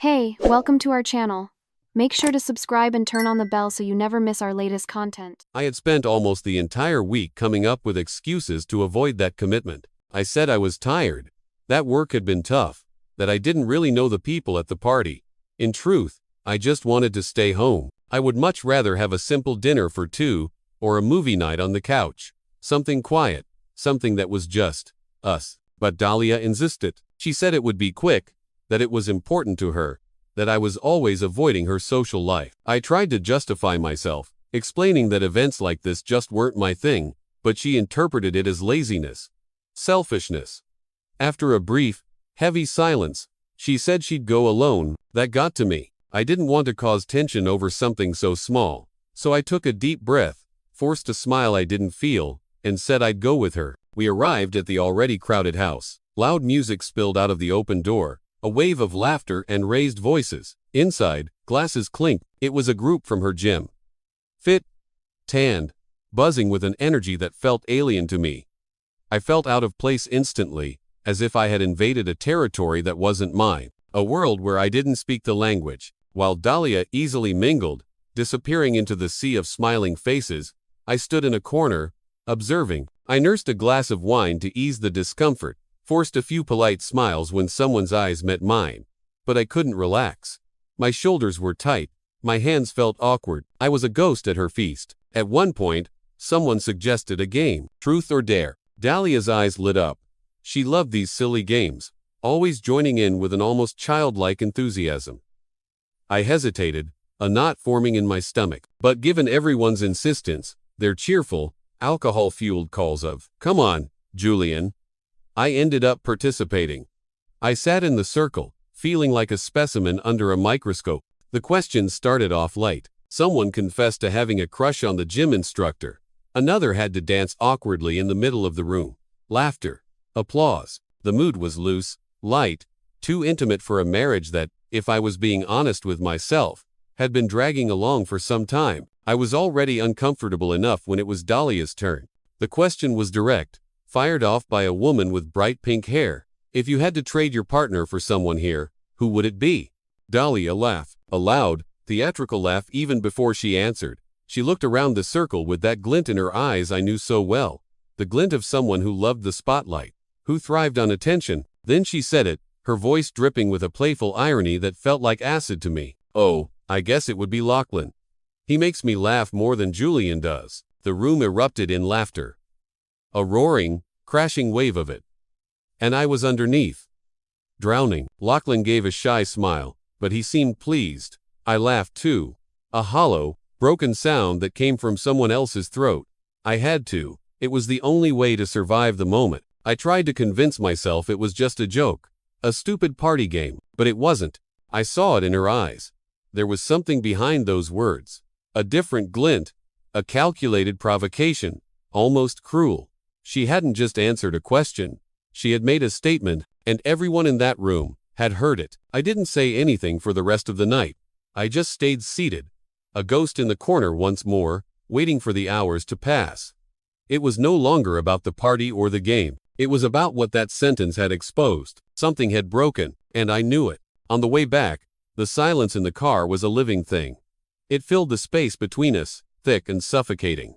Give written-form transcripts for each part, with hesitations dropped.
Hey, welcome to our channel. Make sure to subscribe and turn on the bell so you never miss our latest content. I had spent almost the entire week coming up with excuses to avoid that commitment. I said I was tired, that work had been tough, that I didn't really know the people at the party. In truth, I just wanted to stay home. I would much rather have a simple dinner for two, or a movie night on the couch. Something quiet, something that was just us. But Dahlia insisted. She said it would be quick, that it was important to her, that I was always avoiding her social life. I tried to justify myself, explaining that events like this just weren't my thing, but she interpreted it as laziness, selfishness. After a brief, heavy silence, she said she'd go alone. That got to me. I didn't want to cause tension over something so small, so I took a deep breath, forced a smile I didn't feel, and said I'd go with her. We arrived at the already crowded house. Loud music spilled out of the open door, a wave of laughter and raised voices. Inside, glasses clinked. It was a group from her gym. Fit, tanned, buzzing with an energy that felt alien to me. I felt out of place instantly, as if I had invaded a territory that wasn't mine, a world where I didn't speak the language. While Dahlia easily mingled, disappearing into the sea of smiling faces, I stood in a corner, observing. I nursed a glass of wine to ease the discomfort, forced a few polite smiles when someone's eyes met mine, but I couldn't relax. My shoulders were tight, my hands felt awkward. I was a ghost at her feast. At one point, someone suggested a game, truth or dare. Dahlia's eyes lit up. She loved these silly games, always joining in with an almost childlike enthusiasm. I hesitated, a knot forming in my stomach, but given everyone's insistence, their cheerful, alcohol-fueled calls of, "Come on, Julian," I ended up participating. I sat in the circle, feeling like a specimen under a microscope. The questions started off light. Someone confessed to having a crush on the gym instructor. Another had to dance awkwardly in the middle of the room. Laughter. Applause. The mood was loose, light, too intimate for a marriage that, if I was being honest with myself, had been dragging along for some time. I was already uncomfortable enough when it was Dahlia's turn. The question was direct, fired off by a woman with bright pink hair. If you had to trade your partner for someone here, who would it be? Dahlia laughed, a loud, theatrical laugh even before she answered. She looked around the circle with that glint in her eyes I knew so well, the glint of someone who loved the spotlight, who thrived on attention. Then she said it, her voice dripping with a playful irony that felt like acid to me. "Oh, I guess it would be Lachlan. He makes me laugh more than Julian does." The room erupted in laughter. A roaring, crashing wave of it. And I was underneath, drowning. Lachlan gave a shy smile, but he seemed pleased. I laughed too. A hollow, broken sound that came from someone else's throat. I had to. It was the only way to survive the moment. I tried to convince myself it was just a joke, a stupid party game, but it wasn't. I saw it in her eyes. There was something behind those words. A different glint, a calculated provocation, almost cruel. She hadn't just answered a question. She had made a statement, and everyone in that room had heard it. I didn't say anything for the rest of the night. I just stayed seated, a ghost in the corner once more, waiting for the hours to pass. It was no longer about the party or the game. It was about what that sentence had exposed. Something had broken, and I knew it. On the way back, the silence in the car was a living thing. It filled the space between us, thick and suffocating.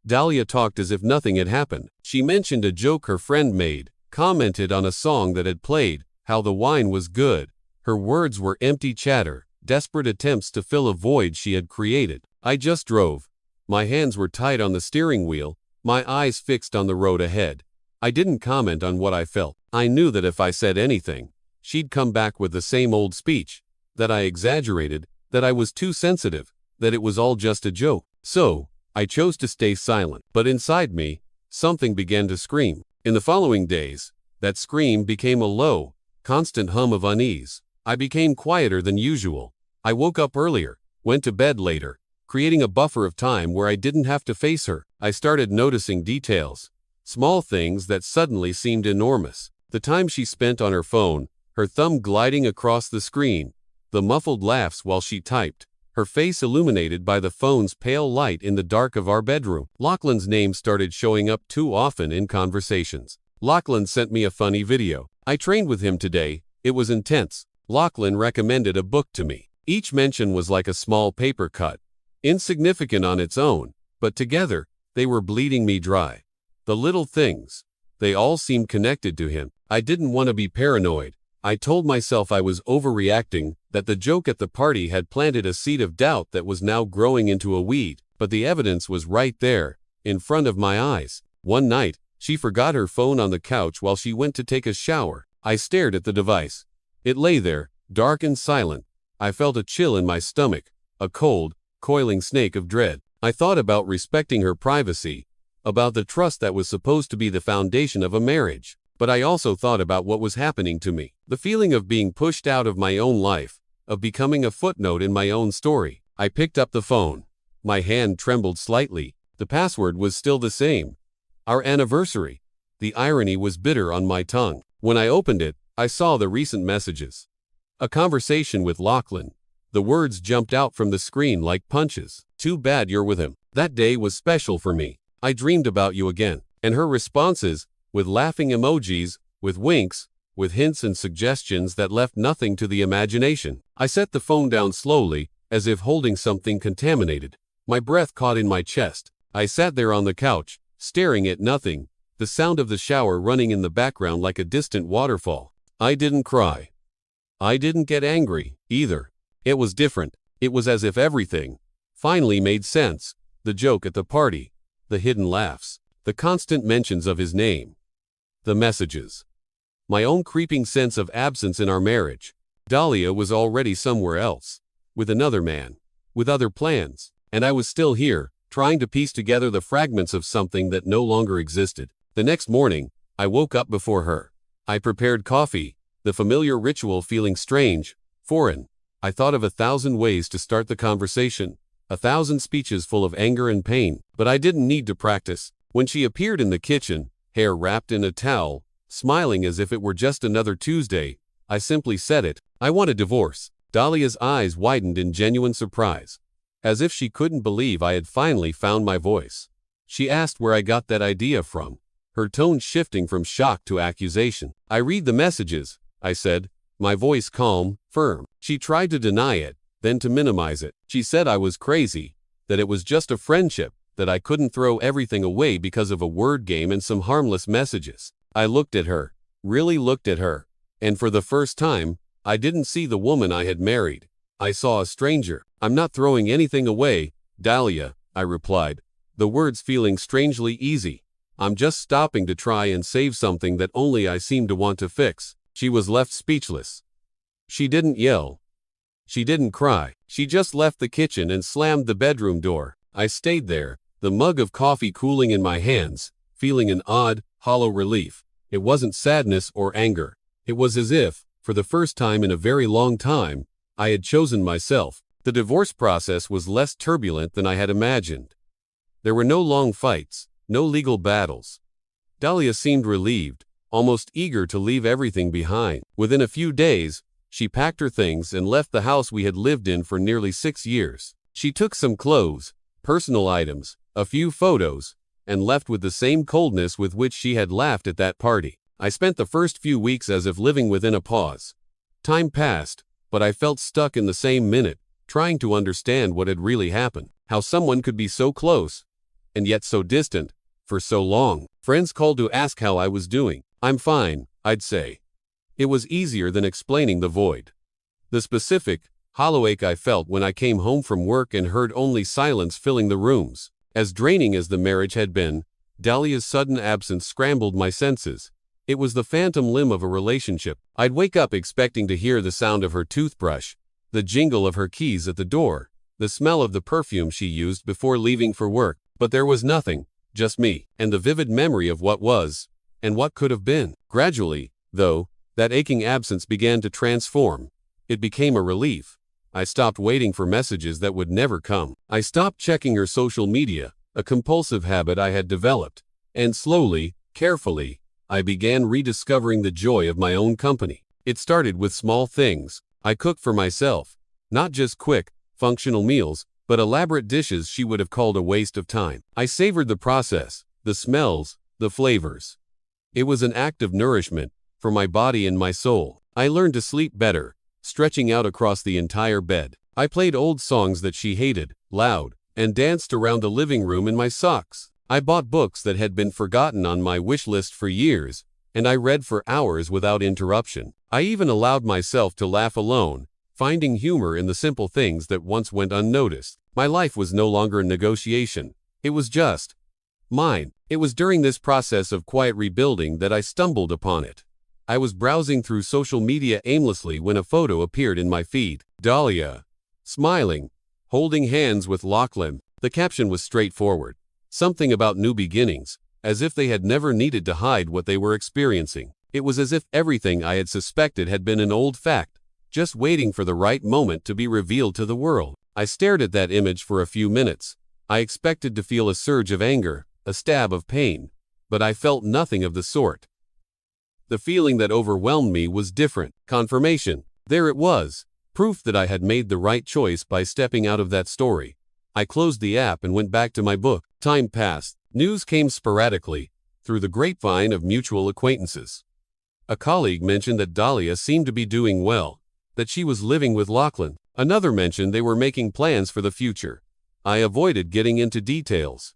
Dahlia talked as if nothing had happened. She mentioned a joke her friend made, commented on a song that had played, how the wine was good. Her words were empty chatter, desperate attempts to fill a void she had created. I just drove. My hands were tight on the steering wheel, my eyes fixed on the road ahead. I didn't comment on what I felt. I knew that if I said anything, she'd come back with the same old speech, that I exaggerated, that I was too sensitive, that it was all just a joke. So, I chose to stay silent, but inside me, something began to scream. In the following days, that scream became a low, constant hum of unease. I became quieter than usual. I woke up earlier, went to bed later, creating a buffer of time where I didn't have to face her. I started noticing details, small things that suddenly seemed enormous. The time she spent on her phone, her thumb gliding across the screen, the muffled laughs while she typed, her face illuminated by the phone's pale light in the dark of our bedroom. Lachlan's name started showing up too often in conversations. Lachlan sent me a funny video. I trained with him today. It was intense. Lachlan recommended a book to me. Each mention was like a small paper cut, insignificant on its own, but together, they were bleeding me dry. The little things, they all seemed connected to him. I didn't want to be paranoid. I told myself I was overreacting, that the joke at the party had planted a seed of doubt that was now growing into a weed, but the evidence was right there, in front of my eyes. One night, she forgot her phone on the couch while she went to take a shower. I stared at the device. It lay there, dark and silent. I felt a chill in my stomach, a cold, coiling snake of dread. I thought about respecting her privacy, about the trust that was supposed to be the foundation of a marriage. But I also thought about what was happening to me. The feeling of being pushed out of my own life, of becoming a footnote in my own story. I picked up the phone. My hand trembled slightly. The password was still the same. Our anniversary. The irony was bitter on my tongue. When I opened it, I saw the recent messages. A conversation with Lachlan. The words jumped out from the screen like punches. Too bad you're with him. That day was special for me. I dreamed about you again. And her responses, with laughing emojis, with winks, with hints and suggestions that left nothing to the imagination. I set the phone down slowly, as if holding something contaminated. My breath caught in my chest. I sat there on the couch, staring at nothing, the sound of the shower running in the background like a distant waterfall. I didn't cry. I didn't get angry, either. It was different. It was as if everything finally made sense. The joke at the party, the hidden laughs, the constant mentions of his name, the messages. My own creeping sense of absence in our marriage. Dahlia was already somewhere else, with another man, with other plans, and I was still here, trying to piece together the fragments of something that no longer existed. The next morning, I woke up before her. I prepared coffee, the familiar ritual feeling strange, foreign. I thought of 1,000 ways to start the conversation, 1,000 speeches full of anger and pain, but I didn't need to practice. When she appeared in the kitchen, hair wrapped in a towel, smiling as if it were just another Tuesday, I simply said it. I want a divorce. Dahlia's eyes widened in genuine surprise, as if she couldn't believe I had finally found my voice. She asked where I got that idea from, her tone shifting from shock to accusation. I read the messages, I said, my voice calm, firm. She tried to deny it, then to minimize it. She said I was crazy, that it was just a friendship, that I couldn't throw everything away because of a word game and some harmless messages. I looked at her, really looked at her, and for the first time, I didn't see the woman I had married. I saw a stranger. I'm not throwing anything away, Dahlia, I replied, the words feeling strangely easy. I'm just stopping to try and save something that only I seem to want to fix. She was left speechless. She didn't yell. She didn't cry. She just left the kitchen and slammed the bedroom door. I stayed there, the mug of coffee cooling in my hands, feeling an odd, hollow relief. It wasn't sadness or anger. It was as if, for the first time in a very long time, I had chosen myself. The divorce process was less turbulent than I had imagined. There were no long fights, no legal battles. Dahlia seemed relieved, almost eager to leave everything behind. Within a few days, she packed her things and left the house we had lived in for nearly 6 years. She took some clothes, personal items, a few photos, and left with the same coldness with which she had laughed at that party. I spent the first few weeks as if living within a pause. Time passed, but I felt stuck in the same minute, trying to understand what had really happened, how someone could be so close, and yet so distant, for so long. Friends called to ask how I was doing. I'm fine, I'd say. It was easier than explaining the void. The specific, hollow ache I felt when I came home from work and heard only silence filling the rooms. As draining as the marriage had been, Dahlia's sudden absence scrambled my senses. It was the phantom limb of a relationship. I'd wake up expecting to hear the sound of her toothbrush, the jingle of her keys at the door, the smell of the perfume she used before leaving for work. But there was nothing, just me, and the vivid memory of what was, and what could have been. Gradually, though, that aching absence began to transform. It became a relief. I stopped waiting for messages that would never come. I stopped checking her social media, a compulsive habit I had developed, and slowly, carefully, I began rediscovering the joy of my own company. It started with small things. I cooked for myself, not just quick, functional meals, but elaborate dishes she would have called a waste of time. I savored the process, the smells, the flavors. It was an act of nourishment, for my body and my soul. I learned to sleep better, stretching out across the entire bed. I played old songs that she hated, loud, and danced around the living room in my socks. I bought books that had been forgotten on my wish list for years, and I read for hours without interruption. I even allowed myself to laugh alone, finding humor in the simple things that once went unnoticed. My life was no longer a negotiation. It was just mine. It was during this process of quiet rebuilding that I stumbled upon it. I was browsing through social media aimlessly when a photo appeared in my feed. Dahlia, smiling, holding hands with Lachlan. The caption was straightforward. Something about new beginnings, as if they had never needed to hide what they were experiencing. It was as if everything I had suspected had been an old fact, just waiting for the right moment to be revealed to the world. I stared at that image for a few minutes. I expected to feel a surge of anger, a stab of pain, but I felt nothing of the sort. The feeling that overwhelmed me was different. Confirmation. There it was. Proof that I had made the right choice by stepping out of that story. I closed the app and went back to my book. Time passed. News came sporadically, through the grapevine of mutual acquaintances. A colleague mentioned that Dahlia seemed to be doing well, that she was living with Lachlan. Another mentioned they were making plans for the future. I avoided getting into details.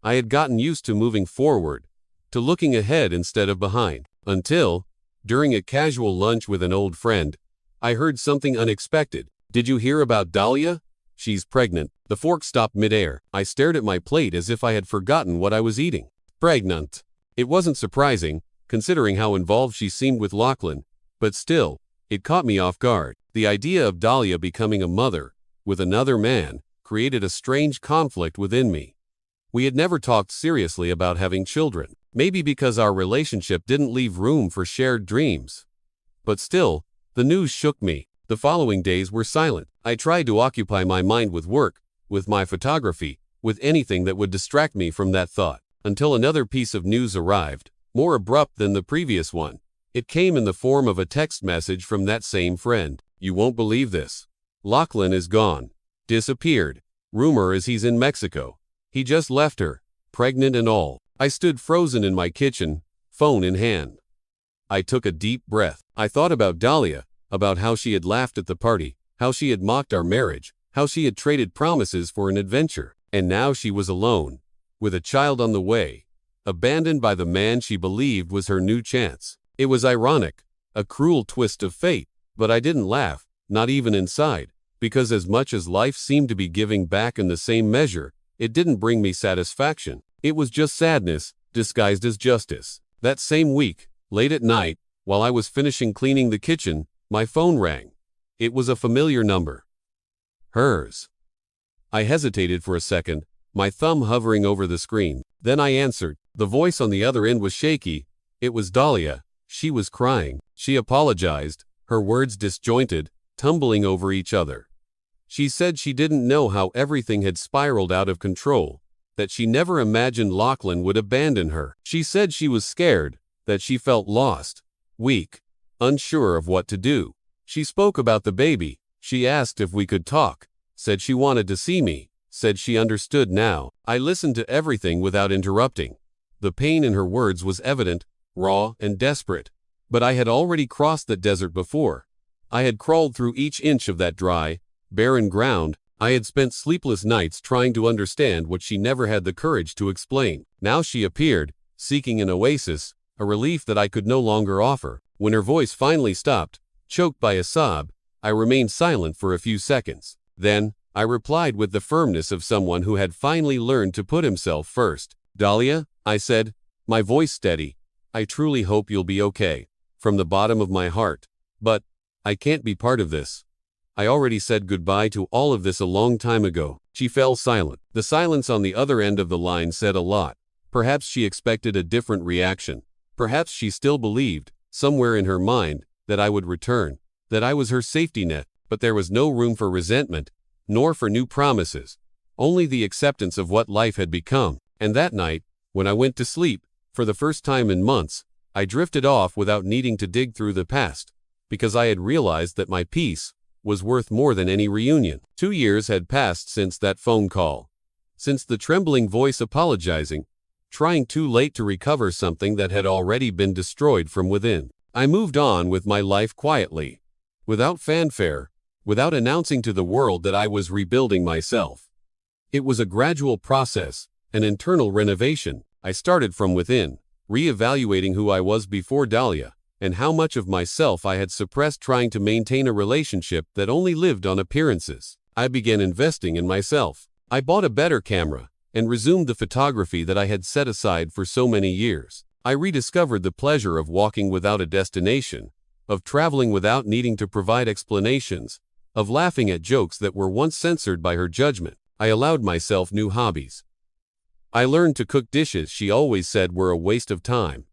I had gotten used to moving forward, to looking ahead instead of behind, until, during a casual lunch with an old friend, I heard something unexpected. "Did you hear about Dahlia? She's pregnant." The fork stopped midair. I stared at my plate as if I had forgotten what I was eating. Pregnant. It wasn't surprising, considering how involved she seemed with Lachlan, but still, it caught me off guard. The idea of Dahlia becoming a mother, with another man, created a strange conflict within me. We had never talked seriously about having children, maybe because our relationship didn't leave room for shared dreams. But still, the news shook me. The following days were silent. I tried to occupy my mind with work, with my photography, with anything that would distract me from that thought, until another piece of news arrived, more abrupt than the previous one. It came in the form of a text message from that same friend. "You won't believe this. Lachlan is gone. Disappeared. Rumor is he's in Mexico. He just left her, pregnant and all." I stood frozen in my kitchen, phone in hand. I took a deep breath. I thought about Dahlia, about how she had laughed at the party, how she had mocked our marriage, how she had traded promises for an adventure. And now she was alone, with a child on the way, abandoned by the man she believed was her new chance. It was ironic, a cruel twist of fate, but I didn't laugh, not even inside, because as much as life seemed to be giving back in the same measure, it didn't bring me satisfaction. It was just sadness, disguised as justice. That same week, late at night, while I was finishing cleaning the kitchen, my phone rang. It was a familiar number. Hers. I hesitated for a second, my thumb hovering over the screen. Then I answered. The voice on the other end was shaky. It was Dahlia. She was crying. She apologized, her words disjointed, tumbling over each other. She said she didn't know how everything had spiraled out of control, that she never imagined Lachlan would abandon her. She said she was scared, that she felt lost, weak, unsure of what to do. She spoke about the baby. She asked if we could talk, said she wanted to see me, said she understood now. I listened to everything without interrupting. The pain in her words was evident, raw and desperate. But I had already crossed the desert before. I had crawled through each inch of that dry, barren ground. I had spent sleepless nights trying to understand what she never had the courage to explain. Now she appeared, seeking an oasis, a relief that I could no longer offer. When her voice finally stopped, choked by a sob, I remained silent for a few seconds. Then, I replied with the firmness of someone who had finally learned to put himself first. "Dahlia," I said, my voice steady, "I truly hope you'll be okay, from the bottom of my heart. But, I can't be part of this. I already said goodbye to all of this a long time ago." She fell silent. The silence on the other end of the line said a lot. Perhaps she expected a different reaction. Perhaps she still believed, somewhere in her mind, that I would return, that I was her safety net. But there was no room for resentment, nor for new promises, only the acceptance of what life had become. And that night, when I went to sleep, for the first time in months, I drifted off without needing to dig through the past, because I had realized that my peace was worth more than any reunion. 2 years had passed since that phone call, since the trembling voice apologizing, trying too late to recover something that had already been destroyed from within. I moved on with my life quietly. without fanfare, without announcing to the world that I was rebuilding myself. It was a gradual process, an internal renovation. I started from within, reevaluating who I was before Dahlia, and how much of myself I had suppressed trying to maintain a relationship that only lived on appearances. I began investing in myself. I bought a better camera, and resumed the photography that I had set aside for so many years. I rediscovered the pleasure of walking without a destination, of traveling without needing to provide explanations, of laughing at jokes that were once censored by her judgment. I allowed myself new hobbies. I learned to cook dishes she always said were a waste of time.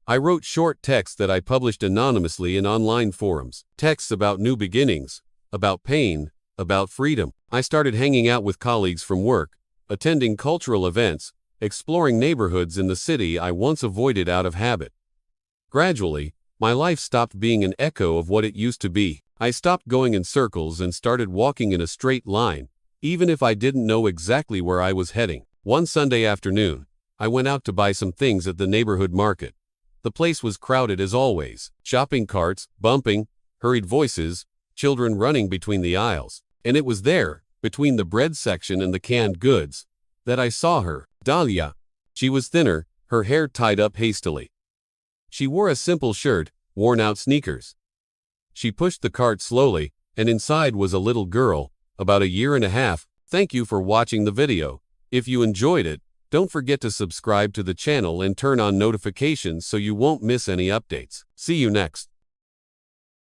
I wrote short texts that I published anonymously in online forums, texts about new beginnings, about pain, about freedom. I started hanging out with colleagues from work, attending cultural events, exploring neighborhoods in the city I once avoided out of habit. Gradually, my life stopped being an echo of what it used to be. I stopped going in circles and started walking in a straight line, even if I didn't know exactly where I was heading. One Sunday afternoon, I went out to buy some things at the neighborhood market. The place was crowded as always, shopping carts, bumping, hurried voices, children running between the aisles. And it was there, between the bread section and the canned goods, that I saw her, Dahlia. She was thinner, her hair tied up hastily. She wore a simple shirt, worn-out sneakers. She pushed the cart slowly, and inside was a little girl, about 1.5 years. Thank you for watching the video. If you enjoyed it, don't forget to subscribe to the channel and turn on notifications so you won't miss any updates. See you next.